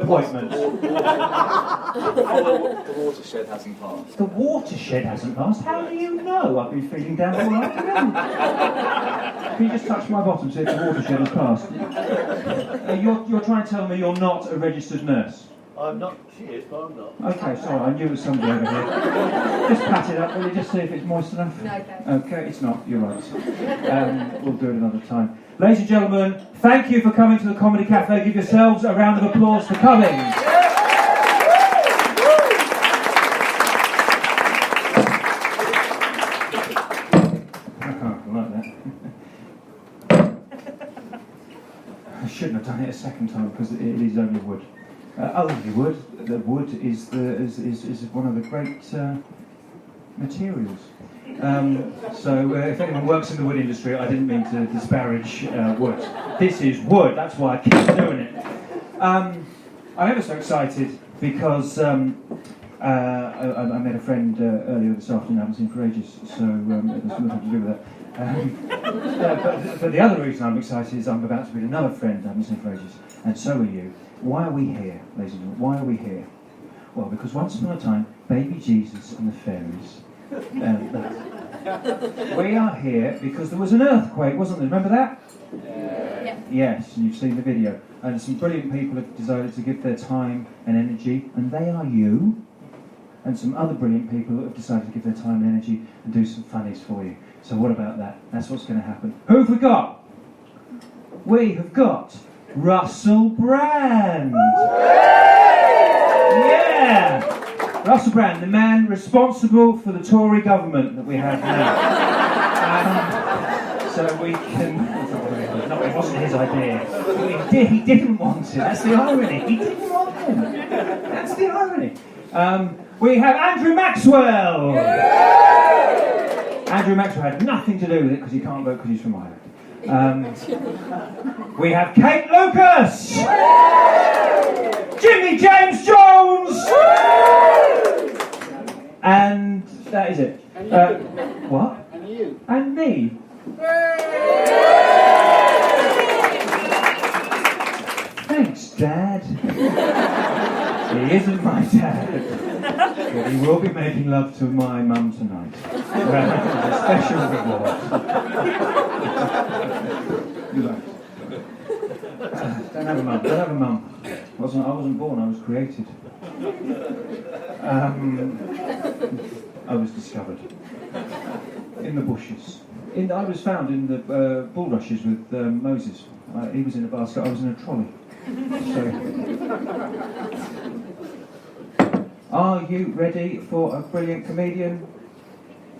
appointment. The watershed hasn't passed. The watershed hasn't passed? How do you know? I've been feeling down all afternoon. Can you just touch my bottom, see if the watershed has passed? You're trying to tell me you're not a registered nurse? I'm not. She is, but I'm not. Okay, sorry, I knew it was somebody over here. Just pat it up, will you just see if it's moist enough? No, thanks. Okay, it's not, you're right. We'll do it another time. Ladies and gentlemen, thank you for coming to the Comedy Cafe. Give yourselves a round of applause for coming. I can't like that. I shouldn't have done it a second time because it is only wood. Only wood. The wood is one of the great materials. So if anyone works in the wood industry, I didn't mean to disparage wood. This is wood. That's why I keep doing it. I'm ever so excited because I met a friend earlier this afternoon. I haven't seen for ages, so there's nothing to do with that. But the other reason I'm excited is I'm about to meet another friend I haven't seen for ages, and so are you. Why are we here, ladies and gentlemen? Why are we here? Well, because once upon a time, baby Jesus and the fairies. We are here because there was an earthquake, wasn't there? Remember that? Yeah. Yes, and you've seen the video. And some brilliant people have decided to give their time and energy, and they are you. And some other brilliant people have decided to give their time and energy and do some funnies for you. So what about that? That's what's going to happen. Who have we got? We have got Russell Brand. Yeah! Russell Brand, the man responsible for the Tory government that we have now. So we can... No, it wasn't his idea. He didn't want it. That's the irony. He didn't want him. That's the irony. We have Andrew Maxwell. Andrew Maxwell had nothing to do with it because he can't vote because he's from Ireland. We have Kate Lucas. Jimmy James Jones. And that is it. What? And you. And me. Thanks, Dad. He isn't my dad, but he will be making love to my mum tonight. As a special reward. Don't have a mum. Don't have a mum. I wasn't born. I was created. I was discovered in the bushes. I was found in the bulrushes with Moses. He was in a basket. I was in a trolley. So, are you ready for a brilliant comedian?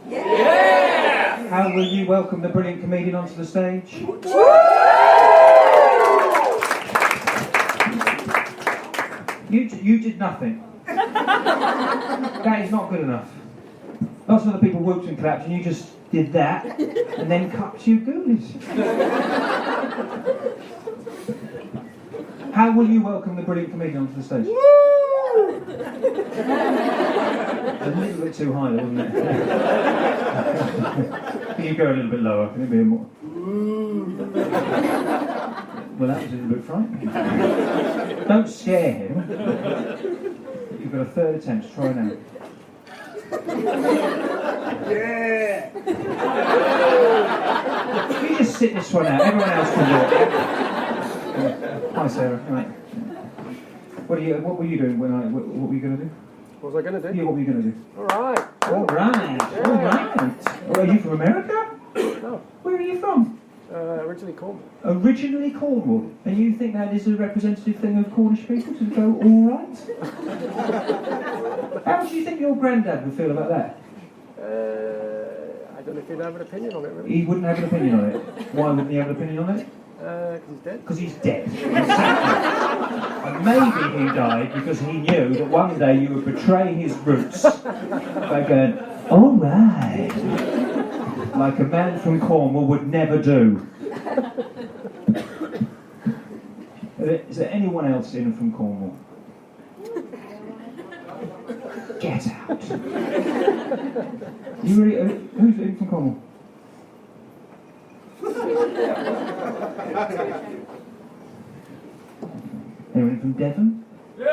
Yeah! How will you welcome the brilliant comedian onto the stage? You did nothing. That is not good enough. Lots of other people whooped and clapped, and you just did that, and then cupped your goonies. How will you welcome the brilliant comedian onto the stage? A little bit too high, wasn't it? Can you go a little bit lower? Can it be a more? Well, that was a little bit frightening. Don't scare him. You've got a third attempt. Try now. Yeah! You just sit this one out. Everyone else can do it. Hi, Sarah. Right. What were you doing when what were you going to do? What was I going to do? Yeah, what were you going to do? All right. All right. Yeah. All right. Well, are you from America? No. Where are you from? Originally Cornwall. Originally Cornwall. And you think that is a representative thing of Cornish people to go all right? How do you think your granddad would feel about that? I don't know if he'd have an opinion on it, really. He wouldn't have an opinion on it. Why wouldn't he have an opinion on it? Because he's dead. Because he's dead. Exactly. And maybe he died because he knew that one day you would betray his roots by going, all right, like a man from Cornwall would never do. Is there anyone else in from Cornwall? Get out. You really, who's in from Cornwall? Anyone from Devon? Yeah.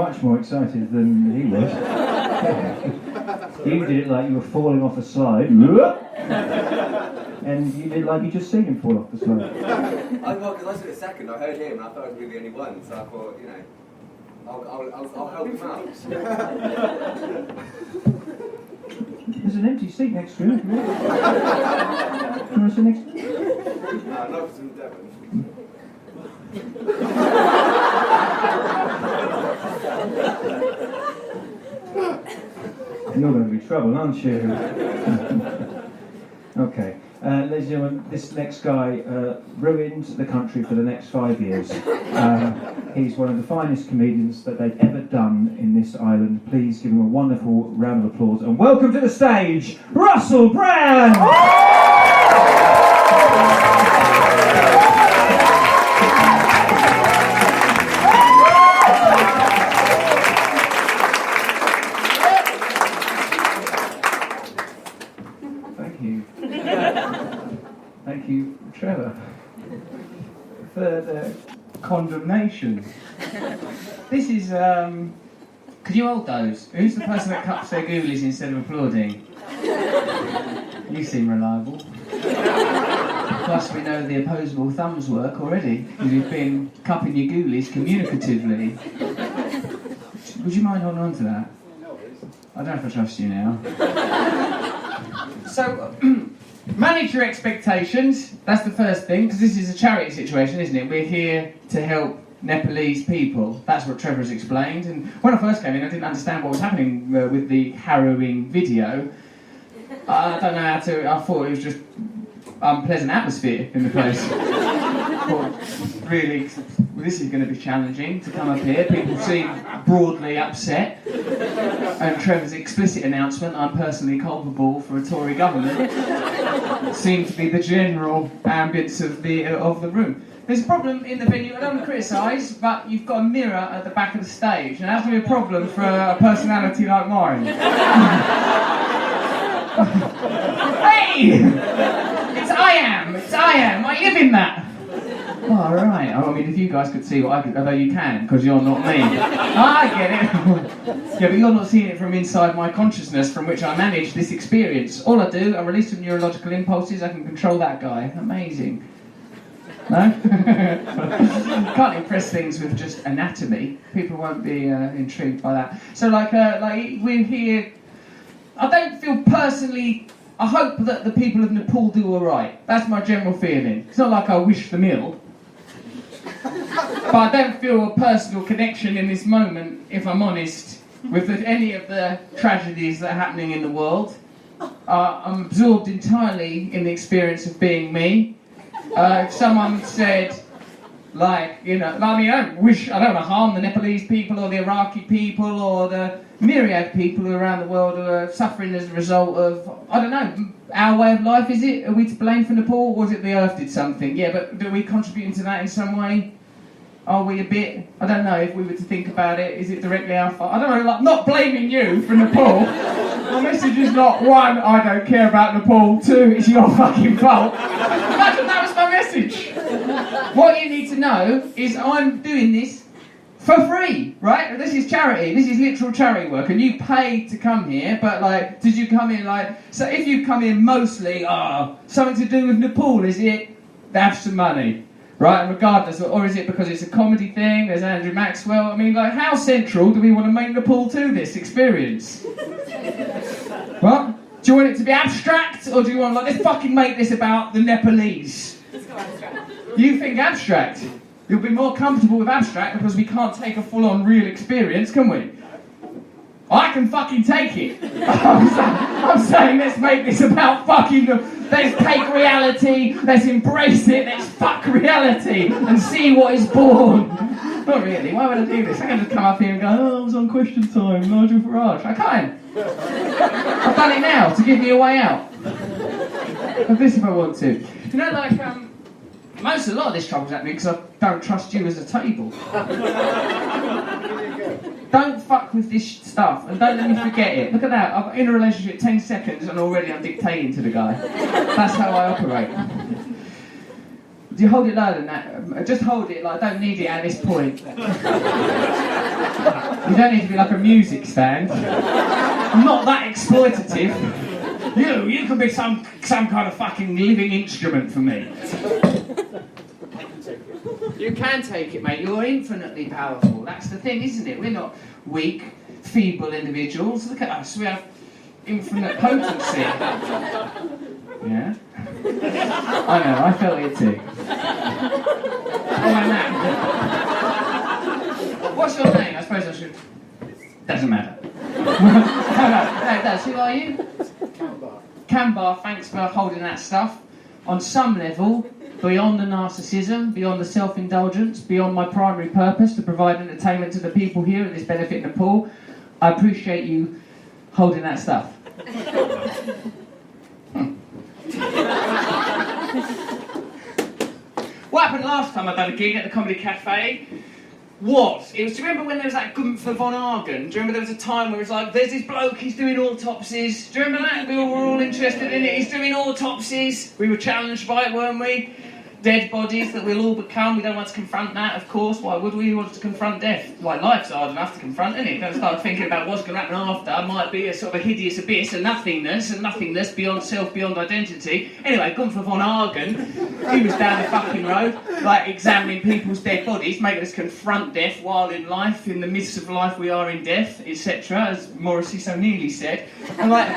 much more excited than he was. You did it like you were falling off a slide. And you did like you just seen him fall off the slide. Well, because I said a second, I heard him and I thought I was going to be the only one, so I thought, you know, I'll help him out. There's an empty seat next to him. Can I sit next to him? No, it's in Devon. You're going to be trouble, aren't you? Okay. Ladies and gentlemen, this next guy ruined the country for the next 5 years. He's one of the finest comedians that they've ever done in this island. Please give him a wonderful round of applause and welcome to the stage, Russell Brand! Thank you, Trevor, for the condemnation. This is, could you hold those? Who's the person that cups their ghoulies instead of applauding? You seem reliable. Plus we know the opposable thumbs work already, because you've been cupping your ghoulies communicatively. Would you mind holding on to that? I don't know if I trust you now. So, manage your expectations. That's the first thing, because this is a charity situation, isn't it? We're here to help Nepalese people. That's what Trevor's explained. And when I first came in, I didn't understand what was happening with the harrowing video. I don't know how to. I thought it was just unpleasant atmosphere in the place. Really, this is going to be challenging to come up here. People seem broadly upset. And Trevor's explicit announcement, I'm personally culpable for a Tory government, seemed to be the general ambience of the room. There's a problem in the venue, I don't want to criticise, but you've got a mirror at the back of the stage, and that's going to be a problem for a personality like mine. Hey! It's I am, I live in that! Oh, right. I mean, if you guys could see what I could, although you can, because you're not me. I get it. Yeah, but you're not seeing it from inside my consciousness from which I manage this experience. All I do, I release some neurological impulses, I can control that guy. Amazing. No? Can't impress things with just anatomy. People won't be intrigued by that. So, like we're here... I don't feel personally... I hope that the people of Nepal do all right. That's my general feeling. It's not like I wish them ill. But I don't feel a personal connection in this moment, if I'm honest, with any of the tragedies that are happening in the world. I'm absorbed entirely in the experience of being me. If someone said, like, you know, I mean, I don't want to harm the Nepalese people or the Iraqi people or the myriad people around the world who are suffering as a result of, I don't know, our way of life, is it? Are we to blame for Nepal, or was it the Earth did something? Yeah, but do we contribute to that in some way? Are we a bit? I don't know, if we were to think about it, is it directly our fault? I don't know, like, not blaming you for Nepal. My message is not, one, I don't care about Nepal, two, it's your fucking fault. Imagine that was my message. What you need to know is I'm doing this for free, right? This is charity, this is literal charity work, and you pay to come here, but like, did you come in like, so if you come in mostly, something to do with Nepal, is it? Have some money, right? And regardless, or is it because it's a comedy thing, there's Andrew Maxwell, I mean, like, how central do we want to make Nepal to this experience? What? Do you want it to be abstract, or do you want, like, let's fucking make this about the Nepalese? Let's go abstract. You think abstract? You'll be more comfortable with abstract because we can't take a full-on real experience, can we? I can fucking take it. I'm saying let's make this about fucking... Let's take reality, let's embrace it, let's fuck reality and see what is born. Not really, why would I do this? I can just come up here and go, I was on Question Time, Nigel Farage. I can't. I've done it now to give me a way out. Of this if I want to. You know, like, a lot of this trouble's happening because I don't trust you as a table. Don't fuck with this stuff and don't let me forget it. Look at that, I'm in a relationship 10 seconds and already I'm dictating to the guy. That's how I operate. Do you hold it lower than that? Just hold it, like, I don't need it at this point. You don't need to be like a music stand. I'm not that exploitative. You could be some kind of fucking living instrument for me. You can take it, mate. You're infinitely powerful. That's the thing, isn't it? We're not weak, feeble individuals. Look at us. We have infinite potency. Yeah? I know, I felt it too. Oh, my name. What's your name? I suppose I should... Doesn't matter. No, it does. Who are you? Kambar, thanks for holding that stuff. On some level, beyond the narcissism, beyond the self-indulgence, beyond my primary purpose to provide entertainment to the people here at this benefit Nepal, I appreciate you holding that stuff. What happened last time I done a gig at the Comedy Cafe do you remember when there was that Gunther von Argen? Do you remember there was a time where it was like, there's this bloke, he's doing autopsies. Do you remember that? We were all interested in it. He's doing autopsies. We were challenged by it, weren't we? Dead bodies that we'll all become. We don't want to confront that, of course. Why would we want to confront death? Like, life's hard enough to confront, isn't it? Don't start thinking about what's going to happen after. Might be a sort of a hideous abyss, a nothingness beyond self, beyond identity. Anyway, Gunther von Argen, he was down the fucking road, like, examining people's dead bodies, making us confront death while in life, in the midst of life we are in death, etc., as Morrissey so nearly said. And like...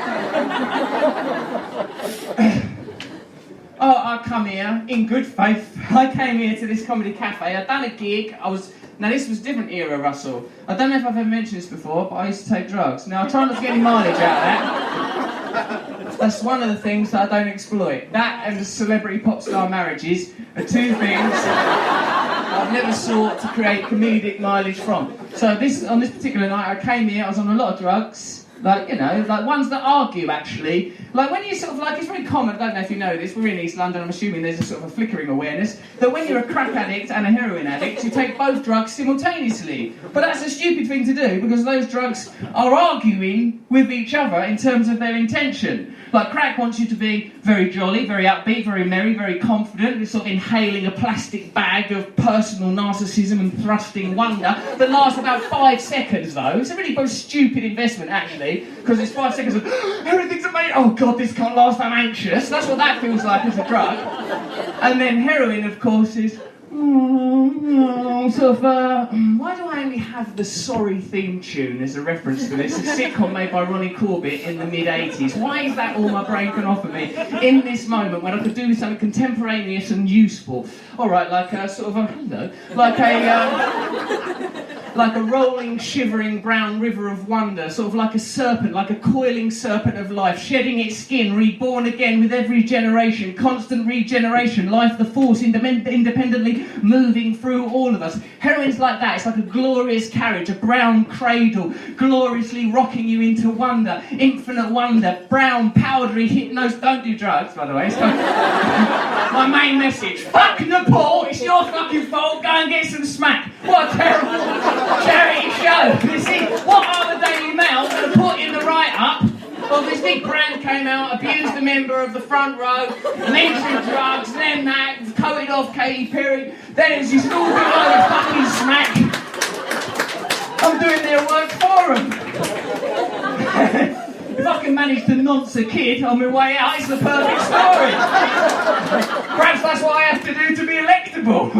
I come here in good faith. I came here to this Comedy Cafe. I'd done a gig. Now this was a different era, Russell. I don't know if I've ever mentioned this before, but I used to take drugs. Now I try not to get any mileage out of that. That's one of the things that I don't exploit. That and the celebrity pop star marriages are two things I've never sought to create comedic mileage from. So on this particular night, I came here. I was on a lot of drugs. Like, you know, like ones that argue, actually. Like, when you sort of, like, it's very common, I don't know if you know this, we're in East London, I'm assuming there's a sort of a flickering awareness, that when you're a crack addict and a heroin addict, you take both drugs simultaneously. But that's a stupid thing to do, because those drugs are arguing with each other in terms of their intention. Like, crack wants you to be very jolly, very upbeat, very merry, very confident, you're sort of inhaling a plastic bag of personal narcissism and thrusting wonder that lasts about 5 seconds, though. It's a really both stupid investment, actually, because it's 5 seconds of, everything's amazing, oh God, this can't last, I'm anxious. That's what that feels like as a drug. And then heroin, of course, is, sort of, why do I only have the Sorry theme tune as a reference to this? A sitcom made by Ronnie Corbett in the mid-80s. Why is that all my brain can offer me in this moment when I could do something contemporaneous and useful? Alright, like a sort of a, hello, like a rolling, shivering brown river of wonder, sort of like a serpent, like a coiling serpent of life, shedding its skin, reborn again with every generation, constant regeneration, life the force independently moving through all of us. Heroin's like that. It's like a glorious carriage, a brown cradle, gloriously rocking you into wonder, infinite wonder, brown, powdery, hypnose. Don't do drugs, by the way. My main message, fuck Nepal, it's your fucking fault, go and get some smack. What a terrible charity show. You see, what are the Daily Mail going to put in the write-up? Well, this big brand came out, abused a member of the front row, mentioned drugs, then that, coated off Katy Perry, then it's just all big load of fucking smack. I'm doing their work for them. If I can manage to nonce a kid on my way out, it's the perfect story. Perhaps that's what I have to do to be electable.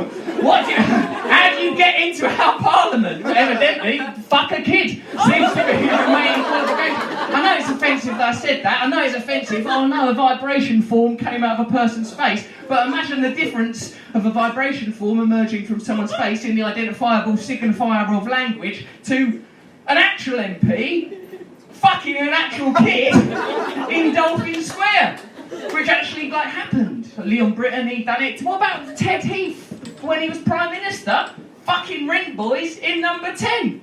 How do you get into our parliament? Evidently, fuck a kid. Seems to be the main qualification. I know it's offensive that I said that. I know it's offensive. Oh no, a vibration form came out of a person's face. But imagine the difference of a vibration form emerging from someone's face in the identifiable signifier of language to an actual MP fucking an actual kid in Dolphin Square, which actually happened. Leon Britton, he done it. What about Ted Heath when he was Prime Minister? Fucking Rent Boys in number 10.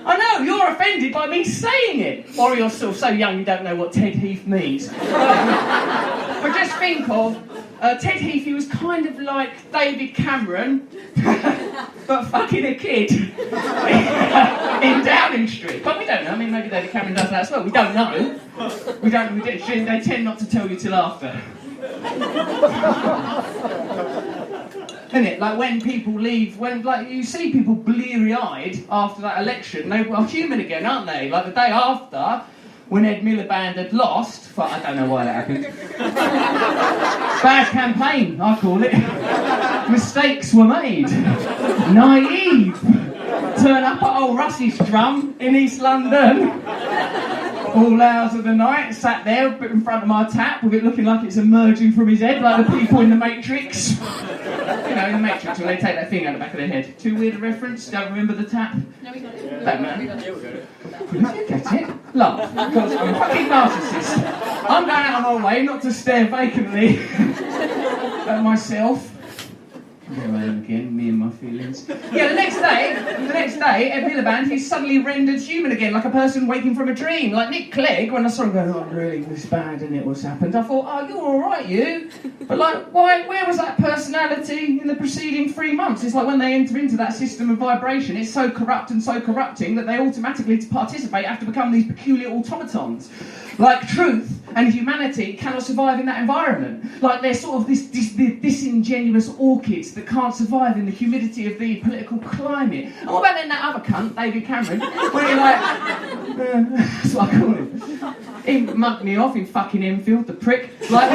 I know, you're offended by me saying it. Or you're still so young you don't know what Ted Heath means. But just think of Ted Heath, he was kind of like David Cameron, but fucking a kid in Downing Street. But we don't know, I mean, maybe David Cameron does that as well. We don't know. They tend not to tell you till after. isn't it? Like when people leave, when like you see people bleary-eyed after that election, they were human again, aren't they? Like the day after, when Ed Miliband had lost, but I don't know why that happened. Bad campaign, I call it. Mistakes were made. Naive. Turn up at old Russ's drum in East London. All hours of the night, sat there in front of my tap with it looking like it's emerging from his head, like the people in the Matrix. You know, in the Matrix, when they take that thing out the back of their head. Too weird a reference? Don't remember the tap? No, we got it. Don't know. Did you get it? Love, because I'm a fucking narcissist. I'm going out of my way not to stare vacantly at myself. Here I am again, me and my feelings. Yeah, the next day, Ed Miliband, he's suddenly rendered human again, like a person waking from a dream. Like Nick Clegg, when I saw him going, oh, really, this bad, isn't it, what's happened? I thought, oh, you're all right, you. But, like, where was that personality in the preceding 3 months? It's like when they enter into that system of vibration, it's so corrupt and so corrupting that they automatically, to participate, have to become these peculiar automatons. Like truth and humanity cannot survive in that environment. Like they're sort of this disingenuous orchids that can't survive in the humidity of the political climate. And what about then that other cunt, David Cameron, where you're like, that's what I call him. He mugged me off in fucking Enfield, the prick. Like,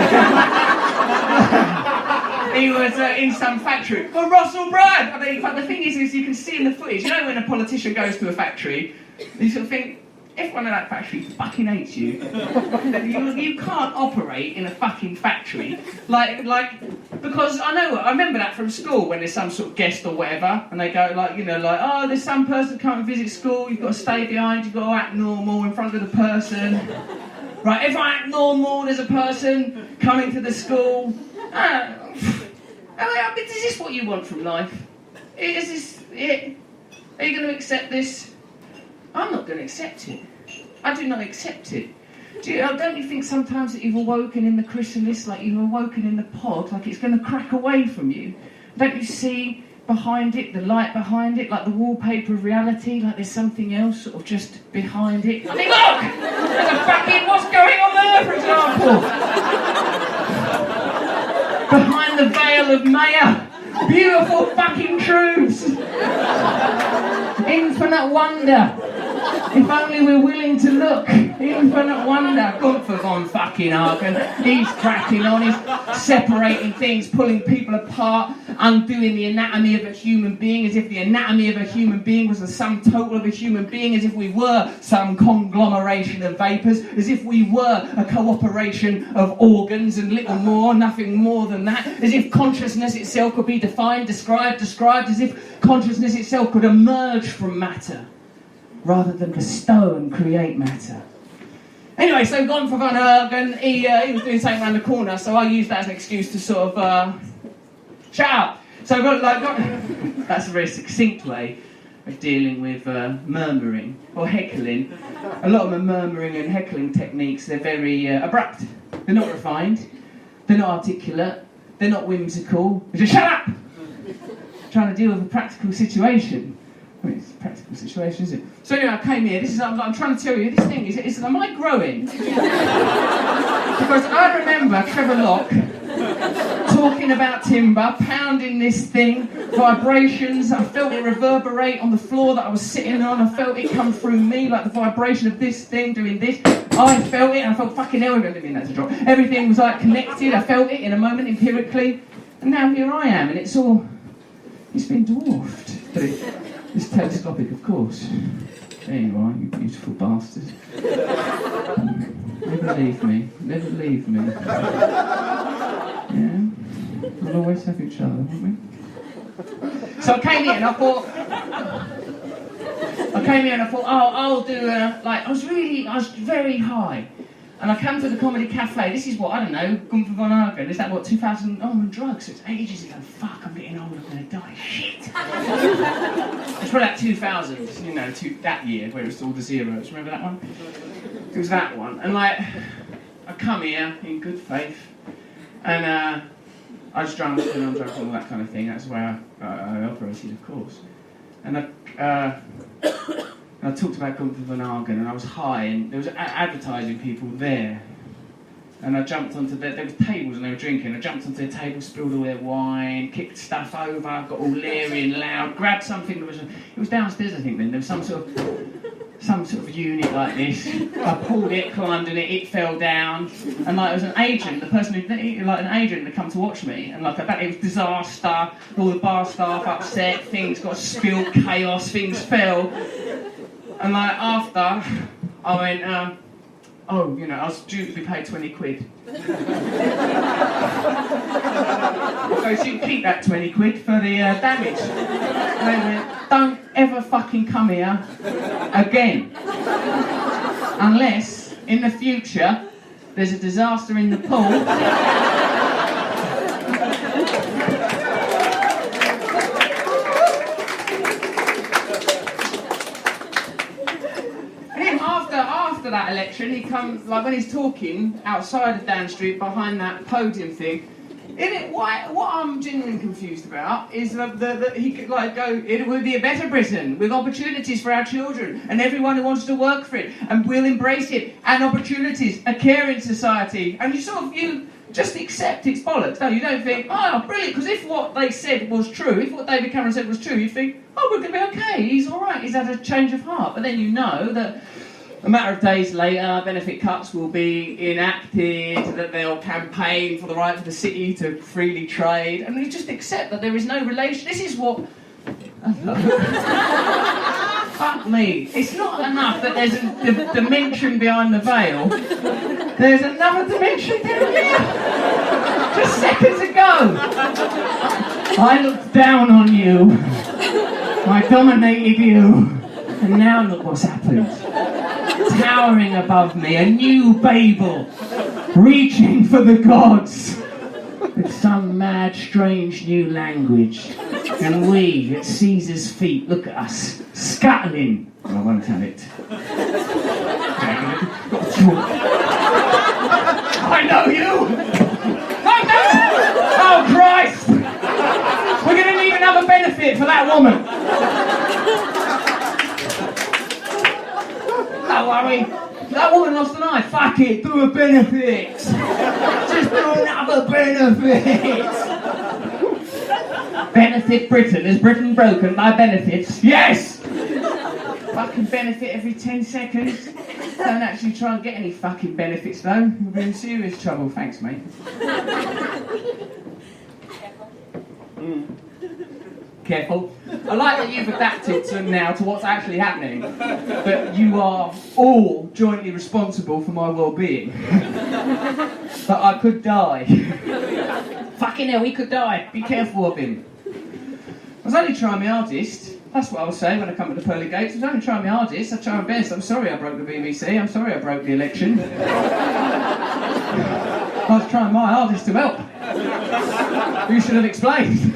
he was in some factory. Oh, Russell Brand! I mean, but the thing is you can see in the footage, you know when a politician goes to a factory, you sort of think, if one of that factory fucking hates you, you can't operate in a fucking factory. Like, because I remember that from school when there's some sort of guest or whatever, and they go like, you know, like, oh, there's some person come and visit school, you've got to stay behind, you've got to act normal in front of the person. Right, if I act normal, there's a person coming to the school. Is this what you want from life? Is this it? Are you going to accept this? I'm not going to accept it. I do not accept it. Don't you think sometimes that you've awoken in the chrysalis, like you've awoken in the pod, like it's going to crack away from you? Don't you see behind it, the light behind it, like the wallpaper of reality, like there's something else sort of just behind it? I mean, look! There's a fucking What's Going On There, for example! Behind the veil of Maya, beautiful fucking truths! Infinite wonder. If only we're willing to look. Infinite wonder. Gunther von fucking Hagen. He's cracking on. He's separating things, pulling people apart, undoing the anatomy of a human being, as if the anatomy of a human being was the sum total of a human being, as if we were some conglomeration of vapours, as if we were a cooperation of organs and little more, nothing more than that, as if consciousness itself could be defined, described, as if consciousness itself could emerge from matter, rather than bestow and create matter. Anyway, so gone for Van Ergen, he was doing something around the corner, so I used that as an excuse to sort of, shut up! So that's a very succinct way of dealing with murmuring, or heckling. A lot of the murmuring and heckling techniques, they're very abrupt. They're not refined, they're not articulate, they're not whimsical. They're just, shut up! Trying to deal with a practical situation. I mean, it's a practical situation, isn't it? So anyway, I came here. I'm trying to tell you, this thing is am I growing? Because I remember Trevor Locke talking about timber, pounding this thing, vibrations. I felt it reverberate on the floor that I was sitting on. I felt it come through me, like the vibration of this thing doing this. I felt it, and I felt fucking hell, I didn't mean that to drop. Everything was like connected. I felt it in a moment empirically, and now here I am, and it's been dwarfed. But it's telescopic, of course. There you are, you beautiful bastard. Never leave me. Never leave me. Yeah? We'll always have each other, won't we? So I came here and I thought, oh, I'll do I was very high. And I come to the comedy cafe. This is what, I don't know, Gunther von Hagen. Is that what, 2000? Oh, I'm on drugs. It's ages ago. Fuck, I'm getting old. I'm going to die. Shit. It's probably like 2000, you know, that year where it was all the zeros. Remember that one? It was that one. And like, I come here in good faith, and I was drunk and I'm drunk and all that kind of thing. That's where I operated, of course. And I talked about Gunther von Hagen, and I was high, and there was advertising people there. And I jumped onto there was tables and they were drinking. I jumped onto the table, spilled all their wine, kicked stuff over, got all leery and loud, grabbed something that it was downstairs I think then, there was some sort of unit like this. I pulled it, climbed in it, it fell down, and like it was an agent, the person like an agent that come to watch me, and like it was disaster, all the bar staff upset, things got spilled, chaos, things fell, and like after, I went, I was due to be paid 20 quid. So you can keep that 20 quid for the damage. And they went, don't ever fucking come here again. Unless, in the future, there's a disaster in the pool. After that election, he comes, like when he's talking outside of Dan Street behind that podium thing, what I'm genuinely confused about is that he could like go, it would be a better Britain with opportunities for our children and everyone who wants to work for it, and we'll embrace it, and opportunities, a caring society, and you just accept it's bollocks. No, you don't think, oh, brilliant, because if what they said was true, if what David Cameron said was true, you'd think, oh, we're going to be okay, he's all right, he's had a change of heart. But then you know that a matter of days later, benefit cuts will be enacted, that they'll campaign for the right for the city to freely trade, and you just accept that there is no relation. This is what... Fuck me. It's not enough that there's a dimension behind the veil. There's another dimension down here. Just seconds ago. I looked down on you. I dominated you. And now look what's happened. Towering above me, a new Babel, reaching for the gods with some mad, strange new language. And we, at Caesar's feet, look at us, scuttling. Well, I won't tell it. I know you! I know! Oh, Christ! We're going to need another benefit for that woman. Don't worry, that woman lost an eye. Fuck it, do a benefit. Just do another benefit. Benefit Britain. Is Britain broken by benefits? Yes! Fucking benefit every 10 seconds. Don't actually try and get any fucking benefits though. You'll be in serious trouble. Thanks, mate. Careful. I like that you've adapted to now to what's actually happening, but you are all jointly responsible for my well-being. But I could die. Fucking hell, he could die. Be careful of him. I was only trying my hardest. That's what I was saying when I come to the pearly gates. I was only trying my hardest. I tried my best. I'm sorry I broke the BBC. I'm sorry I broke the election. I was trying my hardest to help. You should have explained.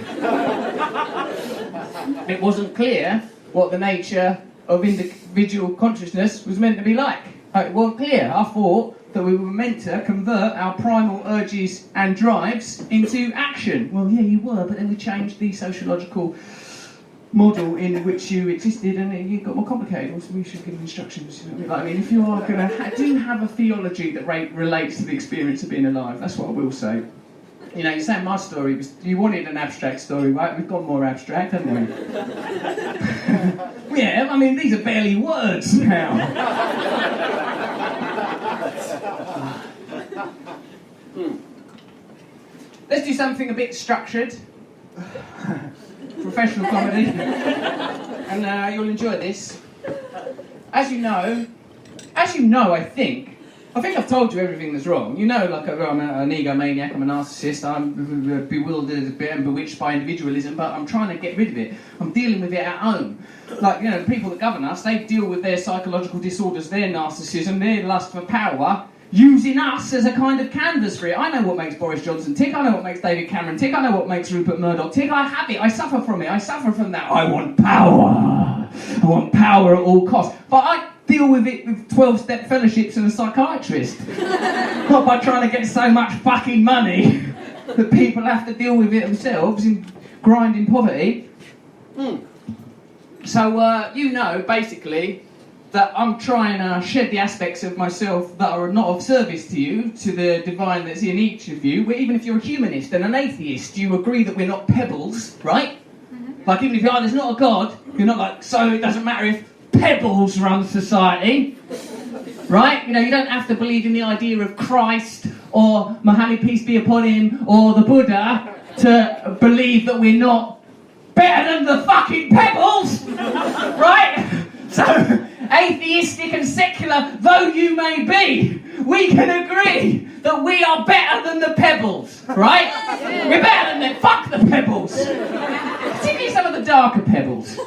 It wasn't clear what the nature of individual consciousness was meant to be like. It wasn't clear. I thought that we were meant to convert our primal urges and drives into action. Well, yeah, you were, but then we changed the sociological model in which you existed, and it got more complicated. Also, we should give instructions. You know what I mean? If you are going to do have a theology that relates to the experience of being alive, that's what I will say. You know, you're saying my story was, you wanted an abstract story, right? We've gone more abstract, haven't we? Yeah, I mean, these are barely words now. Let's do something a bit structured. Professional comedy. And you'll enjoy this. As you know, I think I've told you everything that's wrong. You know, like I'm an egomaniac, I'm a narcissist, I'm bewildered a bit and bewitched by individualism, but I'm trying to get rid of it. I'm dealing with it at home. Like, you know, the people that govern us, they deal with their psychological disorders, their narcissism, their lust for power, using us as a kind of canvas for it. I know what makes Boris Johnson tick, I know what makes David Cameron tick, I know what makes Rupert Murdoch tick, I have it, I suffer from it, I suffer from that. I want power at all costs. But I deal with it with 12-step fellowships and a psychiatrist. Not by trying to get so much fucking money that people have to deal with it themselves in grinding poverty. So, you know, basically, that I'm trying to shed the aspects of myself that are not of service to you, to the divine that's in each of you. Even if you're a humanist and an atheist, you agree that we're not pebbles, right? Like, even if you're like, there's not a God, you're not like, so it doesn't matter if pebbles run society, right? You know, you don't have to believe in the idea of Christ or Muhammad, peace be upon him, or the Buddha to believe that we're not better than the fucking pebbles, right? So, atheistic and secular though you may be, we can agree that we are better than the pebbles, right? Yeah. We're better than them. Fuck the pebbles. Particularly some of the darker pebbles. No!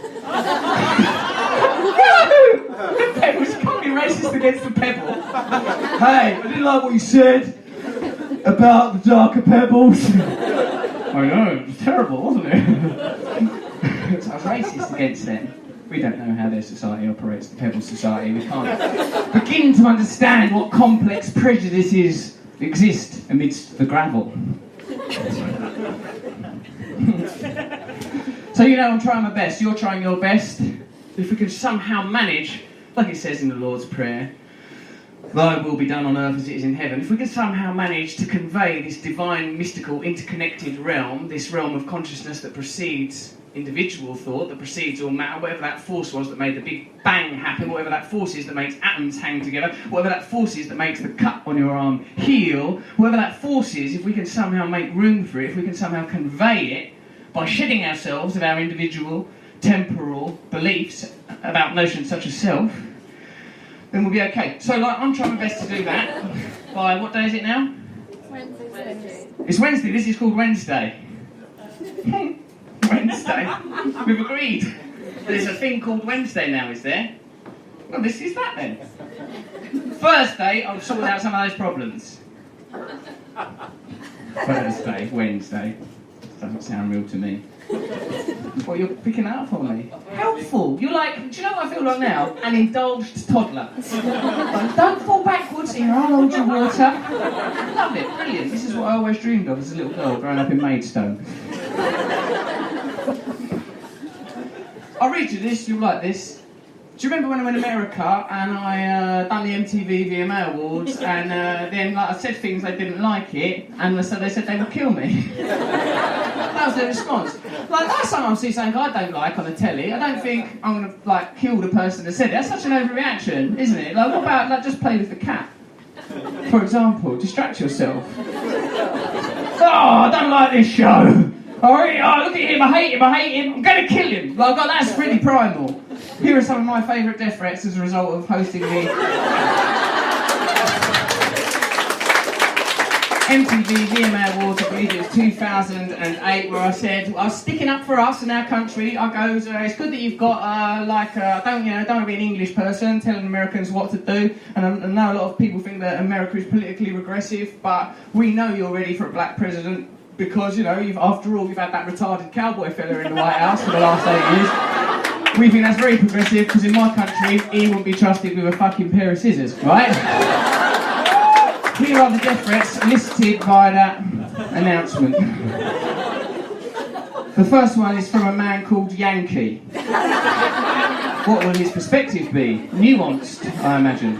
The pebbles, you can't be racist against the pebble. Hey, I didn't like what you said about the darker pebbles. I know, it was terrible, wasn't it? So I was racist against them. We don't know how their society operates, the Pebble Society. We can't begin to understand what complex prejudices exist amidst the gravel. So, you know, I'm trying my best. You're trying your best. If we can somehow manage, like it says in the Lord's Prayer, thy will be done on earth as it is in heaven. If we can somehow manage to convey this divine, mystical, interconnected realm, this realm of consciousness that precedes individual thought, that precedes all matter, whatever that force was that made the Big Bang happen, whatever that force is that makes atoms hang together, whatever that force is that makes the cut on your arm heal, whatever that force is, if we can somehow make room for it, if we can somehow convey it by shedding ourselves of our individual, temporal beliefs about notions such as self, then we'll be okay. So, like, I'm trying my best to do that. By, what day is it now? Wednesday. It's Wednesday. This is called Wednesday. Wednesday. We've agreed. There's a thing called Wednesday now, is there? Well, this is that then. Thursday, I'll sort out some of those problems. Thursday, Wednesday. Doesn't sound real to me. What, you're picking that up on me? Helpful. You're like, do you know what I feel like now? An indulged toddler. Like, don't fall backwards, here, I'll hold your water. Love it, brilliant. This is what I always dreamed of as a little girl growing up in Maidstone. I'll read you this, you'll like this. Do you remember when I went to America and I done the MTV VMA Awards and then like, I said things they didn't like it and so they said they would kill me? That was their response. Like, last time I see something I don't like on the telly, I don't think I'm going to like kill the person that said it. That's such an overreaction, isn't it? Like, what about like just play with the cat? For example, distract yourself. Oh, I don't like this show. Oh, look at him, I hate him, I'm going to kill him. Like, oh, that's really primal. Here are some of my favourite death threats as a result of hosting the MTV VMA Awards, I believe it was 2008, where I said, I was sticking up for us and our country. I goes, it's good that you've got, don't want to be an English person telling Americans what to do. And I know a lot of people think that America is politically regressive, but we know you're ready for a black president. Because, you know, after all, you've had that retarded cowboy fella in the White House for the last 8 years. We think that's very progressive, because in my country, he wouldn't be trusted with a fucking pair of scissors, right? Here are the death threats listed by that announcement. The first one is from a man called Yankee. What will his perspective be? Nuanced, I imagine.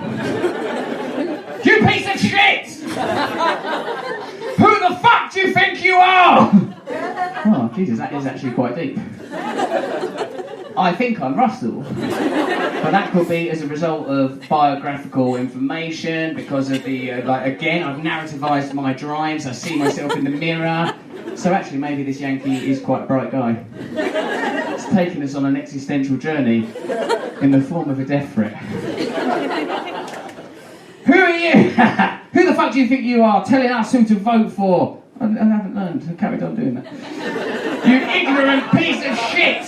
You piece of shit! Who the fuck do you think you are? Oh, Jesus, that is actually quite deep. I think I'm Russell. But that could be as a result of biographical information, because of the, again, I've narrativized my drives, I see myself in the mirror. So actually, maybe this Yankee is quite a bright guy. It's taken us on an existential journey in the form of a death threat. Who are you? Who the fuck do you think you are, telling us who to vote for? I haven't learned, I carried on doing that. You ignorant piece of shit!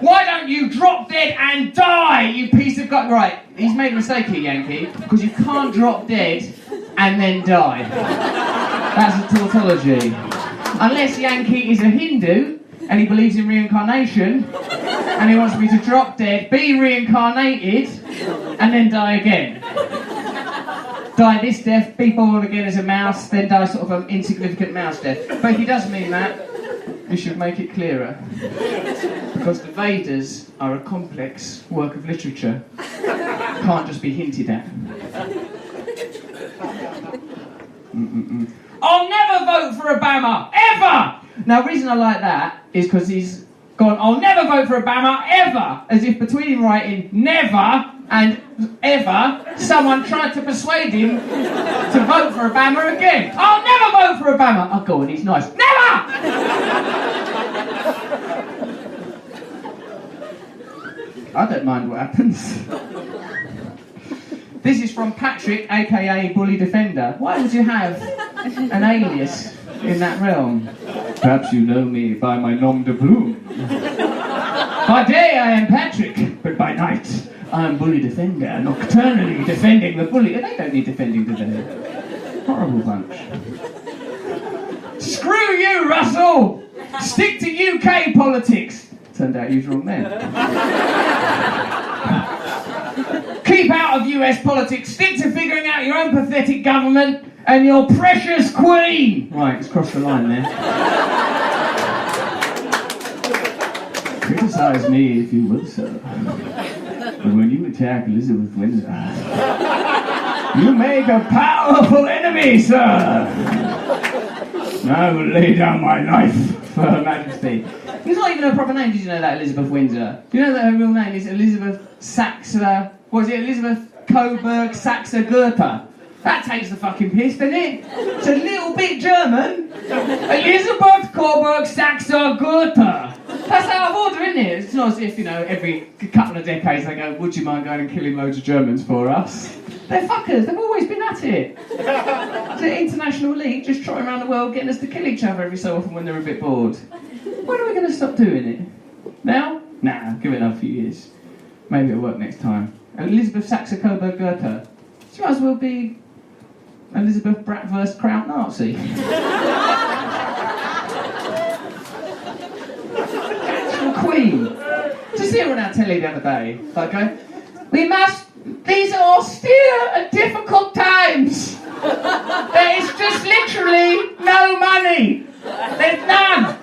Why don't you drop dead and die, you piece of gut? Right, he's made a mistake here, Yankee, because you can't drop dead and then die. That's a tautology. Unless Yankee is a Hindu and he believes in reincarnation and he wants me to drop dead, be reincarnated, and then die again. Die this death, be born again as a mouse, then die sort of an insignificant mouse death. But if he does mean that, you should make it clearer. Because the Vedas are a complex work of literature. Can't just be hinted at. I'll never vote for Obama, ever! Now, the reason I like that is because he's gone, I'll never vote for Obama, ever! As if between him writing never and ever, someone tried to persuade him to vote for Obama again. I'll never vote for Obama! Oh, go on, he's nice. Never! I don't mind what happens. This is from Patrick, aka Bully Defender. Why would you have an alias in that realm? Perhaps you know me by my nom de plume. By day I am Patrick, but by night I am Bully Defender, nocturnally defending the bully. They don't need defending, do they? Horrible bunch. Screw you, Russell! Stick to UK politics. Turned out he was wrong then. Keep out of US politics. Stick to figuring out your own pathetic government and your precious queen. Right, it's crossed the line there. Criticise me if you will, sir. But when you attack Elizabeth Windsor, you make a powerful enemy, sir. I will lay down my life for Her Majesty. It's not even her proper name, did you know that, Elizabeth Windsor? Do you know that her real name is Elizabeth Saxa... What is it, Elizabeth Coburg Saxa Goethe? That takes the fucking piss, doesn't it? It's a little bit German. Elizabeth Coburg Saxa Goethe. That's out of order, isn't it? It's not as if, every couple of decades they go, would you mind going and killing loads of Germans for us? They're fuckers, they've always been at it. The international elite just trotting around the world getting us to kill each other every so often when they're a bit bored. When are we going to stop doing it? Now? Nah, give it another few years. Maybe it'll work next time. Elizabeth Saxa Coburg Goethe. She might as well be Elizabeth Bratwurst Kraut Nazi. Actual queen. Did you see her on our telly the other day? Okay. These are austere and difficult times. There is just literally no money. There's none.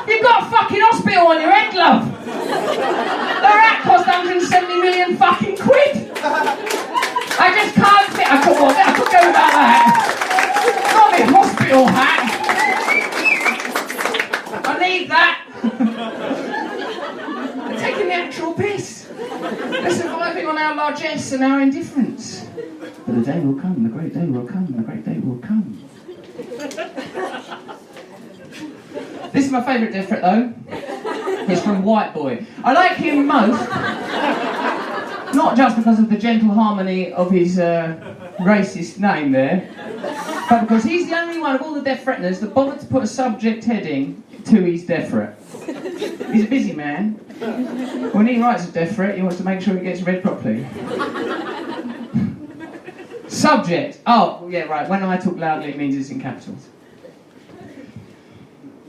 You've got a fucking hospital on your head, love. The rat cost 170 million fucking quid. I just can't fit. I could go without that. Not my hospital hat. I need that. They're taking the actual piss. They're surviving on our largesse and our indifference. But the day will come, the great day will come, the great day will come. This is my favourite death threat though. It's from White Boy. I like him most, not just because of the gentle harmony of his racist name there, but because he's the only one of all the death threateners that bothered to put a subject heading to his death threat. He's a busy man. When he writes a death threat, he wants to make sure it gets read properly. Subject. Oh, yeah, right. When I talk loudly, it means it's in capitals.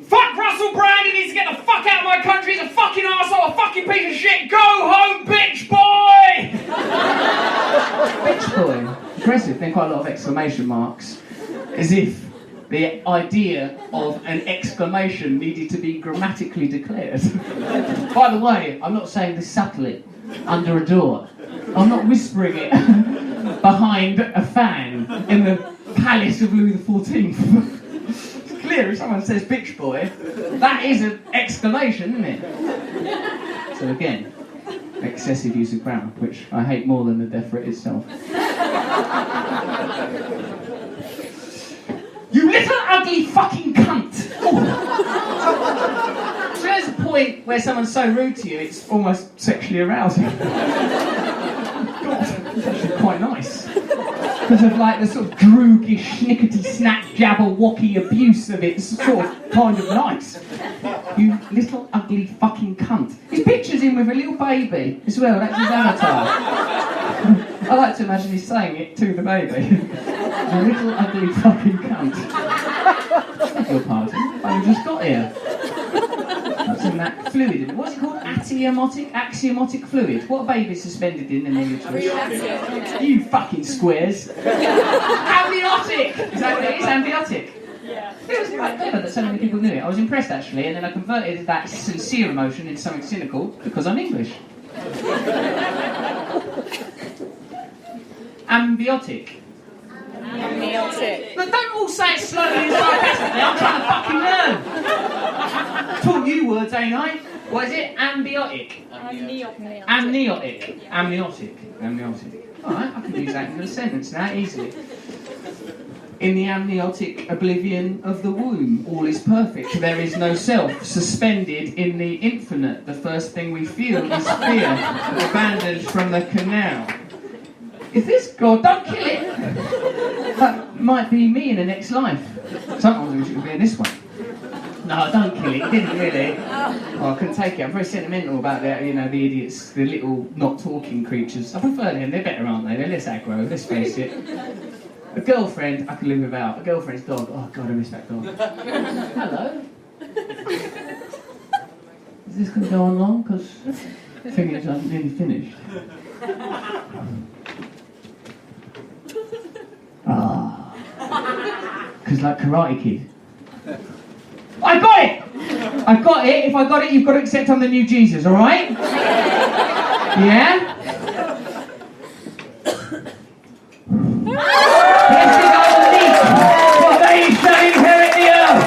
Fuck Russell Brand, he needs to get the fuck out of my country, he's a fucking arsehole, a fucking piece of shit, go home, bitch boy! Bitch boy. Aggressive, then quite a lot of exclamation marks. As if the idea of an exclamation needed to be grammatically declared. By the way, I'm not saying this subtly, under a door. I'm not whispering it behind a fan in the palace of Louis XIV. Clear, if someone says bitch boy, that is an exclamation, isn't it? So again, excessive use of grammar, which I hate more than the death threat itself. You little ugly fucking cunt! Oh. So there's a point where someone's so rude to you, it's almost sexually arousing. God, it's actually quite nice. Because of like the sort of droogish, snickety, snack, jabberwocky abuse of it, it's sort of kind of nice. You little ugly fucking cunt. His picture's in with a little baby as well, that's his avatar. I like to imagine he's saying it to the baby. You little ugly fucking cunt. I beg your pardon, I just got here. That's in that fluid in it. What's it called? Axiomatic fluid. What are babies suspended in the uterus? You fucking squares. Amniotic! Is that what it is? Amniotic? Yeah. It was quite clever that so many people knew it. I was impressed actually, and then I converted that sincere emotion into something cynical because I'm English. Ambiotic. Amniotic. But don't all say it slowly and sarcastically. I'm trying to fucking learn. Taught you words, ain't I? What is it? Ambiotic. Amniotic. Amniotic. Alright, I can use that in a sentence now, easily. In the amniotic oblivion of the womb, all is perfect. There is no self. Suspended in the infinite, the first thing we feel is fear. Abandoned from the canal. Is this God? Don't kill it! That might be me in the next life. Sometimes we should be in this one. No, don't kill it. It didn't really. Oh, I couldn't take it. I'm very sentimental about that. You know, the idiots, the little not talking creatures. I prefer them. They're better, aren't they? They're less aggro. Let's face it. A girlfriend, I can live without. A girlfriend's dog. Oh God, I miss that dog. Hello. Is this going to go on long? Because the thing is, I'm nearly finished. Because like Karate Kid. I got it! I got it. If I got it, you've got to accept I'm the new Jesus, alright? Yeah? Blessed are the meek, for they shall inherit the earth.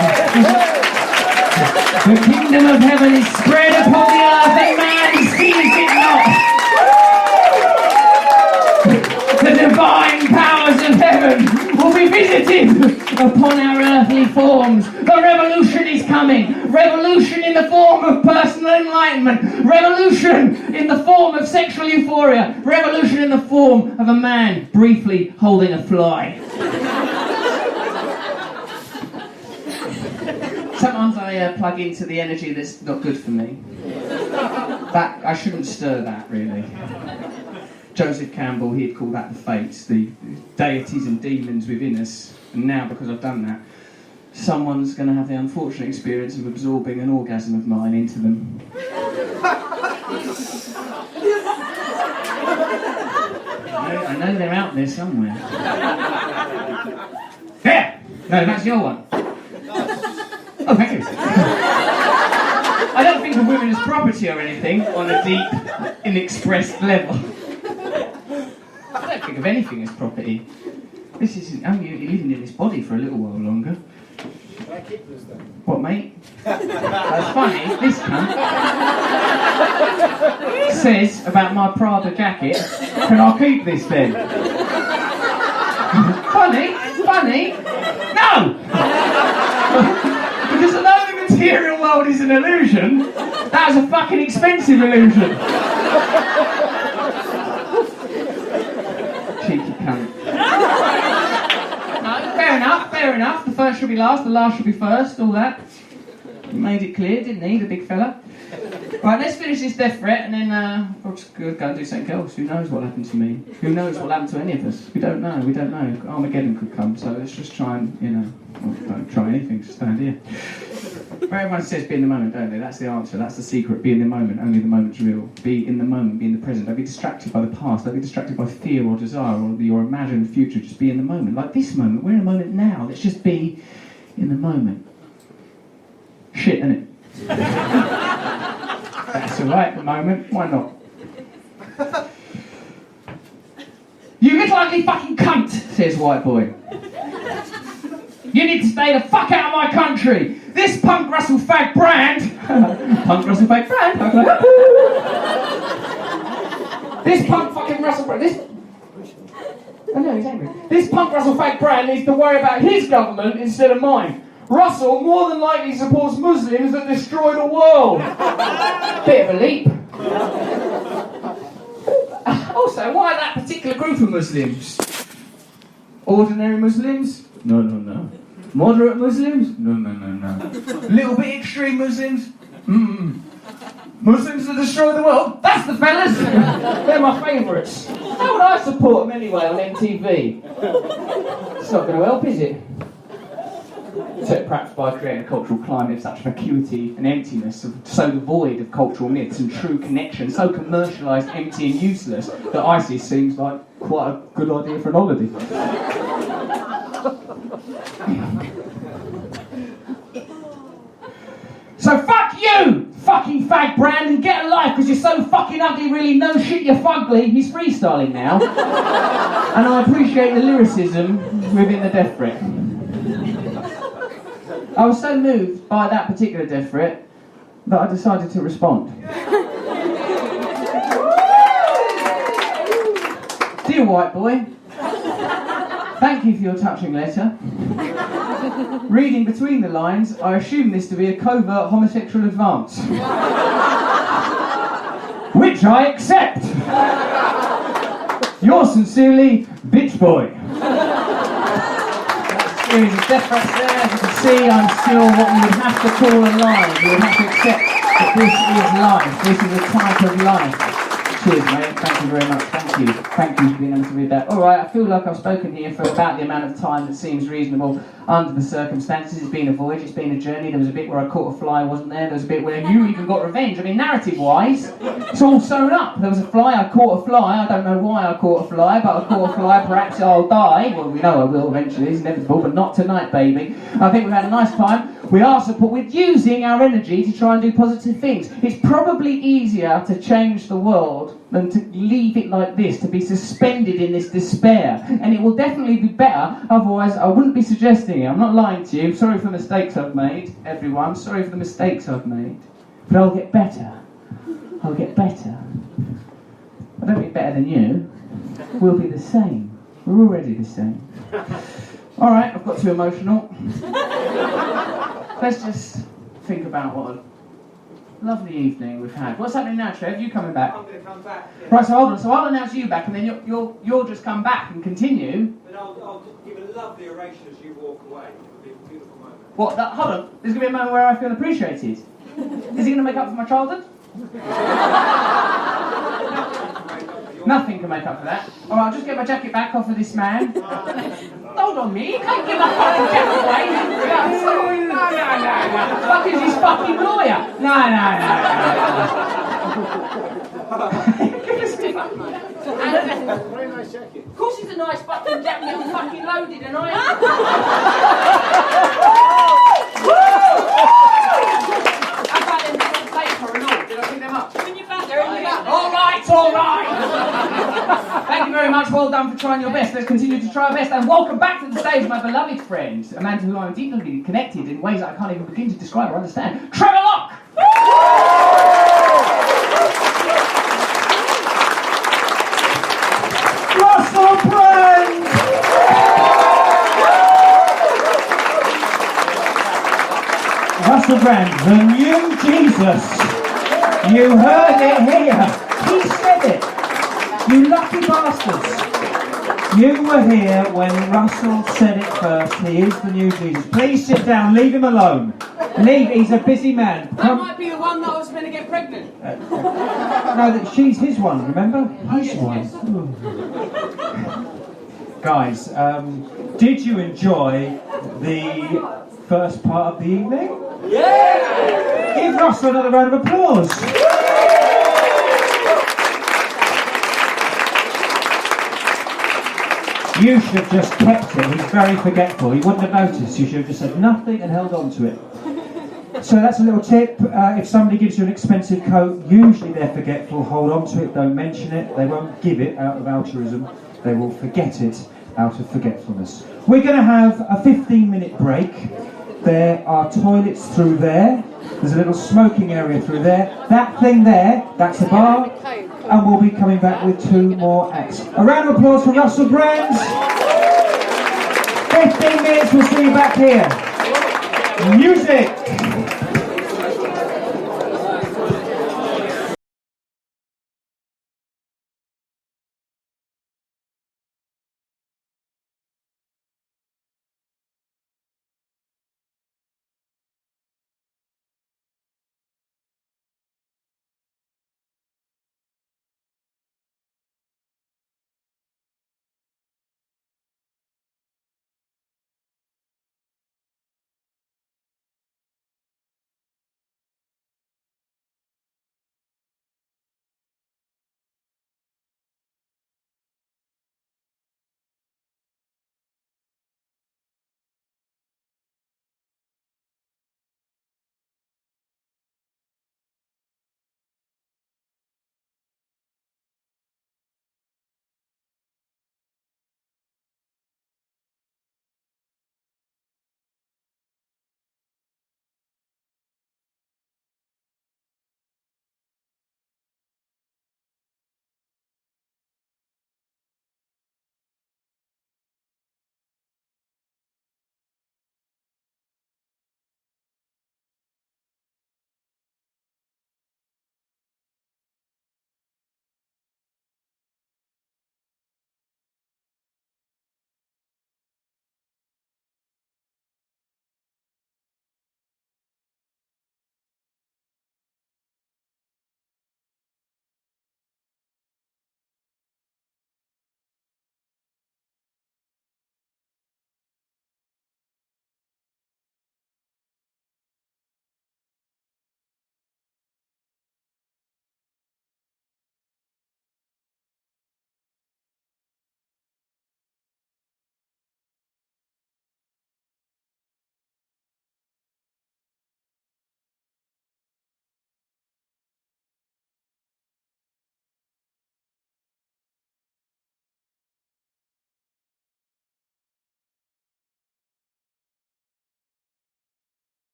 The kingdom of heaven is spread upon the earth, and man sees it not. The divine powers of heaven will be visited upon our earthly forms. The revolution is coming. Revolution in the form of personal enlightenment. Revolution in the form of sexual euphoria. Revolution in the form of a man briefly holding a fly. Sometimes I plug into the energy that's not good for me. That I shouldn't stir that, really. Joseph Campbell, he'd call that the fates, the deities and demons within us. And now, because I've done that, someone's going to have the unfortunate experience of absorbing an orgasm of mine into them. I know they're out there somewhere. There! No, that's your one. Oh, thank you. I don't think of women as property or anything on a deep, inexpressed level. I don't think of anything as property. This isn't. I'm living in this body for a little while longer. Can I keep this then? What, mate? That's funny. This cunt says about my Prada jacket, can I keep this then? Funny? No! Because although the material world is an illusion, that is a fucking expensive illusion. Cheeky cunt. No, fair enough. The first should be last, the last should be first, all that. He made it clear, didn't he, the big fella? Right, let's finish this death threat and then we'll just go and do something else. Who knows what happened to me? Who knows what happened to any of us? We don't know. Armageddon could come, so let's just try and, well, don't try anything, just stand here. Where everyone says be in the moment, don't they? That's the answer, that's the secret. Be in the moment, only the moment's real. Be in the moment, be in the present. Don't be distracted by the past, don't be distracted by fear or desire or your imagined future. Just be in the moment. Like this moment, we're in the moment now. Let's just be in the moment. Shit, innit? That's alright at the moment, why not? You little ugly fucking cunt, says white boy. You need to stay the fuck out of my country. This punk Russell fag brand. Punk Russell fag brand? This punk fucking Russell brand. I know, he's angry. This punk Russell fag brand needs to worry about his government instead of mine. Russell more than likely supports Muslims that destroy the world. Bit of a leap. Also, why that particular group of Muslims? Ordinary Muslims? No. Moderate Muslims? No. Little bit extreme Muslims? Muslims that destroy the world? That's the fellas! They're my favourites. How would I support them anyway on MTV? It's not going to help, is it? Except perhaps by creating a cultural climate of such vacuity and emptiness, so devoid of cultural myths and true connection, so commercialised, empty and useless, that ISIS seems like quite a good idea for an holiday. So fuck you, fucking fag brand, and get a life, because you're so fucking ugly, really no shit, you're fugly. He's freestyling now. And I appreciate the lyricism within the death threat. I was so moved by that particular death threat that I decided to respond. Dear white boy, thank you for your touching letter. Reading between the lines, I assume this to be a covert homosexual advance. Which I accept. Yours sincerely, bitch boy. Series of death threats there. As you can see, I'm still what you would have to call alive. You would have to accept that this is life. This is a type of life. Cheers, mate. Thank you very much. Thank you. Thank you for being able to read that. Alright, I feel like I've spoken here for about the amount of time that seems reasonable under the circumstances. It's been a voyage, it's been a journey. There was a bit where I caught a fly, wasn't there? There was a bit where you even got revenge. I mean, narrative-wise, it's all sewn up. There was a fly, I caught a fly. I don't know why I caught a fly, but I caught a fly. Perhaps I'll die. Well, we know I will eventually. It's inevitable, but not tonight, baby. I think we've had a nice time. We're using our energy to try and do positive things. It's probably easier to change the world than to leave it like this, to be suspended in this despair. And it will definitely be better, otherwise I wouldn't be suggesting it. I'm not lying to you. Sorry for the mistakes I've made, everyone. Sorry for the mistakes I've made. But I'll get better. I'll get better. I don't get better than you. We'll be the same. We're already the same. Alright, I've got too emotional. Let's just think about what a lovely evening we've had. What's happening now, Trev? You coming back? I'm going to come back. Yeah. Right, so hold on. So I'll announce you back, and then you'll just come back and continue. But I'll just give a lovely oration as you walk away. It'll be a beautiful moment. What? Hold on. There's going to be a moment where I feel appreciated. Is he going to make up for my childhood? Nothing can make up for that. Alright, I'll just get my jacket back off of this man. Hold on, me. You can't give my fucking jacket away. No. Fuck is his fucking lawyer? No. Very nice jacket. Of course he's a nice fucking jacket. I'm fucking loaded and I am. How about them paper and all? Did I pick them up? They're in your back. They're in your back. All right. Thank you very much. Well done for trying your best. Let's continue to try our best. And welcome back to the stage, my beloved friend, a man to whom I'm deeply connected in ways that I can't even begin to describe or understand. Trevor Locke. Russell Brand. Russell Brand, the new Jesus. You heard it here. He said it. You lucky bastards. You were here when Russell said it first. He is the new Jesus. Please sit down. Leave him alone. Leave. He's a busy man. That might be the one that was going to get pregnant. No, she's his one, remember? His one. Guys, did you enjoy the first part of the evening? Yeah! Give Russell another round of applause. You should have just kept it. He's very forgetful. He wouldn't have noticed. You should have just said nothing and held on to it. So that's a little tip. If somebody gives you an expensive coat, usually they're forgetful. Hold on to it. Don't mention it. They won't give it out of altruism. They will forget it out of forgetfulness. We're going to have a 15-minute break. There are toilets through there. There's a little smoking area through there. That thing there, that's the bar. And we'll be coming back with 2 more acts. A round of applause for Russell Brand. 15 minutes, we'll see you back here. Music!